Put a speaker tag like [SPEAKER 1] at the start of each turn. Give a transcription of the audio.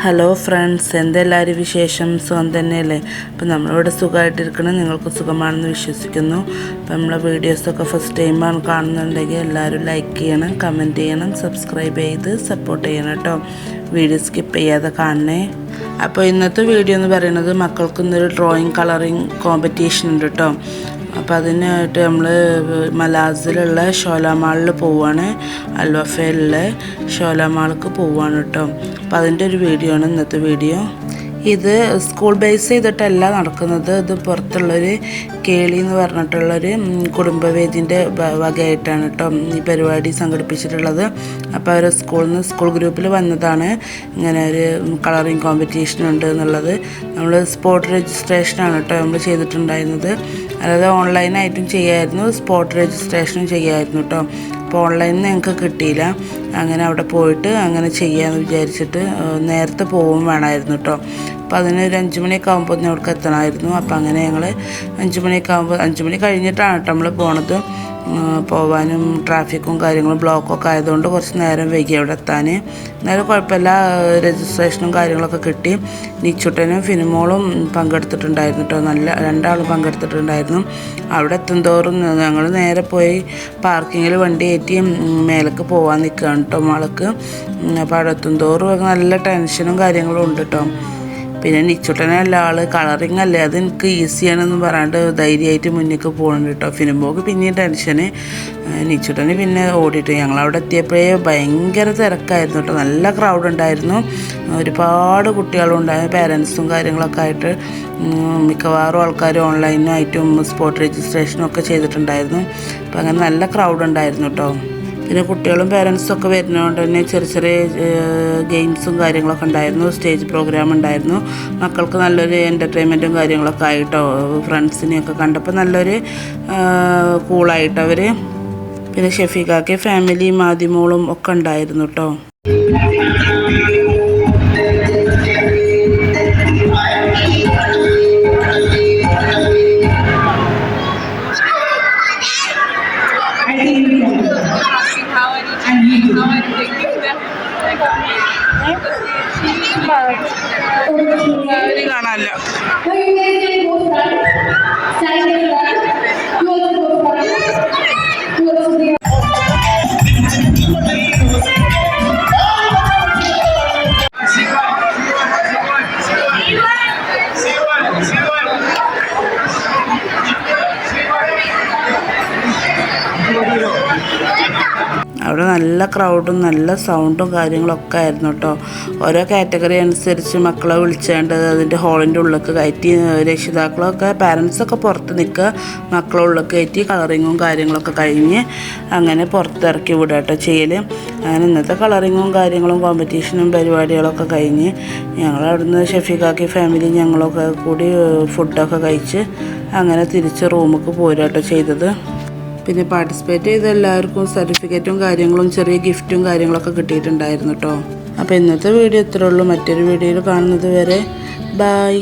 [SPEAKER 1] Hello friends, എന്തെല്ലാവരും വിശേഷം? സുഖം തന്നെയല്ലേ? അപ്പം നമ്മളിവിടെ സുഖമായിട്ടിരിക്കണം, നിങ്ങൾക്ക് സുഖമാണെന്ന് വിശ്വസിക്കുന്നു. അപ്പം നമ്മളെ വീഡിയോസൊക്കെ ഫസ്റ്റ് ടൈമാണ് കാണുന്നുണ്ടെങ്കിൽ എല്ലാവരും ലൈക്ക് ചെയ്യണം, കമൻറ്റ് ചെയ്യണം, സബ്സ്ക്രൈബ് ചെയ്ത് സപ്പോർട്ട് ചെയ്യണം കേട്ടോ. വീഡിയോ സ്കിപ്പ് ചെയ്യാതെ കാണണേ. അപ്പോൾ ഇന്നത്തെ വീഡിയോ എന്ന് പറയുന്നത് മക്കൾക്ക് ഇന്നൊരു ഡ്രോയിങ് കളറിങ് കോമ്പറ്റീഷൻ ഉണ്ട് കേട്ടോ. അപ്പോൾ അതിനായിട്ട് നമ്മൾ മലാസിലുള്ള ഷോലാമാളിൽ പോവുകയാണ്, അൽവഫയിലുള്ള ഷോലാമാൾക്ക് പോവുകയാണ് കേട്ടോ. അപ്പോൾ അതിൻ്റെ ഒരു വീഡിയോ ആണ് ഇന്നത്തെ വീഡിയോ. ഇത് സ്കൂൾ ബേസ് ചെയ്തിട്ടല്ല നടക്കുന്നത്, ഇത് പുറത്തുള്ളൊരു കേളി എന്ന് പറഞ്ഞിട്ടുള്ളൊരു കുടുംബവേദിൻ്റെ വകയായിട്ടാണ് കേട്ടോ ഈ പരിപാടി സംഘടിപ്പിച്ചിട്ടുള്ളത്. അപ്പോൾ അവർ സ്കൂൾ ഗ്രൂപ്പിൽ വന്നതാണ് ഇങ്ങനെ ഒരു കളറിങ് കോമ്പറ്റീഷൻ ഉണ്ട് എന്നുള്ളത്. നമ്മൾ സ്പോട്ട് രജിസ്ട്രേഷനാണ് കേട്ടോ നമ്മൾ ചെയ്തിട്ടുണ്ടായിരുന്നത്. അതായത് ഓൺലൈനായിട്ടും ചെയ്യായിരുന്നു, സ്പോട്ട് രജിസ്ട്രേഷനും ചെയ്യായിരുന്നു കേട്ടോ. അപ്പോൾ ഓൺലൈനിൽ ഞങ്ങൾക്ക് കിട്ടിയില്ല, അങ്ങനെ അവിടെ പോയിട്ട് അങ്ങനെ ചെയ്യാമെന്ന് വിചാരിച്ചിട്ട് നേരത്തെ പോവും വേണമായിരുന്നു കേട്ടോ. അപ്പോൾ അതിനൊരു 5 മണിയൊക്കെ ആകുമ്പോൾ അവിടേക്ക് എത്തണമായിരുന്നു. അപ്പോൾ അങ്ങനെ ഞങ്ങൾ 5 മണി കഴിഞ്ഞിട്ടാണ് കേട്ടോ നമ്മൾ പോണത്. പോവാനും ട്രാഫിക്കും കാര്യങ്ങളും ബ്ലോക്കൊക്കെ ആയതുകൊണ്ട് കുറച്ച് നേരം വൈകി അവിടെ എത്താൻ. എന്നാലും കുഴപ്പമില്ല, രജിസ്ട്രേഷനും കാര്യങ്ങളൊക്കെ കിട്ടി. നിച്ചുട്ടനും ഫിനിമോളും പങ്കെടുത്തിട്ടുണ്ടായിരുന്നു കേട്ടോ, രണ്ടാളും പങ്കെടുത്തിട്ടുണ്ടായിരുന്നു. അവിടെ എത്തുന്തോറും ഞങ്ങൾ നേരെ പോയി പാർക്കിങ്ങിൽ വണ്ടി കയറ്റി മേലേക്ക് പോകാൻ നിൽക്കുകയാണ് കേട്ടോ മാൾക്ക്. അപ്പോൾ അവിടെ എത്തുന്തോറും നല്ല ടെൻഷനും കാര്യങ്ങളും ഉണ്ട് കേട്ടോ. പിന്നെ നിച്ചുട്ടനല്ല ആൾ കളറിങ് അല്ലേ, അത് എനിക്ക് ഈസിയാണെന്ന് പറയാണ്ട് ധൈര്യമായിട്ട് മുന്നിലേക്ക് പോകുന്നുണ്ട് കേട്ടോ. ഫിലിമ്പോക്ക് പിന്നെയും ടെൻഷന്, നിച്ചുട്ടന് പിന്നെ ഓടിയിട്ട് ഞങ്ങളവിടെ എത്തിയപ്പോഴേ ഭയങ്കര തിരക്കായിരുന്നു കേട്ടോ. നല്ല ക്രൗഡ് ഉണ്ടായിരുന്നു, ഒരുപാട് കുട്ടികളുണ്ടായിരുന്നു, പേരൻസും കാര്യങ്ങളൊക്കെ ആയിട്ട്. മിക്കവാറും ആൾക്കാർ ഓൺലൈനായിട്ടും സ്പോട്ട് രജിസ്ട്രേഷനും ഒക്കെ ചെയ്തിട്ടുണ്ടായിരുന്നു. അപ്പോൾ അങ്ങനെ നല്ല ക്രൗഡ് ഉണ്ടായിരുന്നു കേട്ടോ. പിന്നെ കുട്ടികളും പേരൻസും ഒക്കെ വരുന്നതുകൊണ്ട് തന്നെ ചെറിയ ഗെയിംസും കാര്യങ്ങളൊക്കെ ഉണ്ടായിരുന്നു, സ്റ്റേജ് പ്രോഗ്രാം ഉണ്ടായിരുന്നു. മക്കൾക്ക് നല്ലൊരു എൻ്റർടൈൻമെൻറ്റും കാര്യങ്ങളൊക്കെ ആയിട്ടോ. ഫ്രണ്ട്സിനെയൊക്കെ കണ്ടപ്പോൾ നല്ലൊരു കൂളായിട്ട് അവർ. പിന്നെ ഷെഫീഖാക്ക് ഫാമിലിയും ആദിമോളും ഒക്കെ ഉണ്ടായിരുന്നു കേട്ടോ. കാണാനല്ല അവിടെ നല്ല ക്രൗഡും നല്ല സൗണ്ടും കാര്യങ്ങളൊക്കെ ആയിരുന്നു കേട്ടോ. ഓരോ കാറ്റഗറി അനുസരിച്ച് മക്കളെ വിളിച്ചേണ്ടത് അതിൻ്റെ ഹാളിൻ്റെ ഉള്ളിലേക്ക് കയറ്റി, രക്ഷിതാക്കളൊക്കെ പാരൻസൊക്കെ പുറത്ത് നിൽക്കുക, മക്കളെ ഉള്ളിൽ കയറ്റി കളറിങ്ങും കാര്യങ്ങളൊക്കെ കഴിഞ്ഞ് അങ്ങനെ പുറത്തിറക്കി വിടുക കേട്ടോ ചെയ്യൽ. അങ്ങനെ ഇന്നത്തെ കളറിങ്ങും കാര്യങ്ങളും കോമ്പറ്റീഷനും പരിപാടികളൊക്കെ കഴിഞ്ഞ് ഞങ്ങളവിടുന്ന് ഷെഫീഖാക്കി ഫാമിലി ഞങ്ങളൊക്കെ കൂടി ഫുഡൊക്കെ കഴിച്ച് അങ്ങനെ തിരിച്ച് റൂമിലേക്ക് പോരുക കേട്ടോ ചെയ്തത്. പിന്നെ പാർട്ടിസിപ്പേറ്റ് ചെയ്ത എല്ലാവർക്കും സർട്ടിഫിക്കറ്റും കാര്യങ്ങളും ചെറിയ ഗിഫ്റ്റും കാര്യങ്ങളൊക്കെ കിട്ടിയിട്ടുണ്ടായിരുന്നു കേട്ടോ. അപ്പോൾ ഇന്നത്തെ വീഡിയോ ഇത്രേ ഉള്ളൂ. മറ്റൊരു വീഡിയോയിൽ കാണുന്നത് വരെ ബായ്.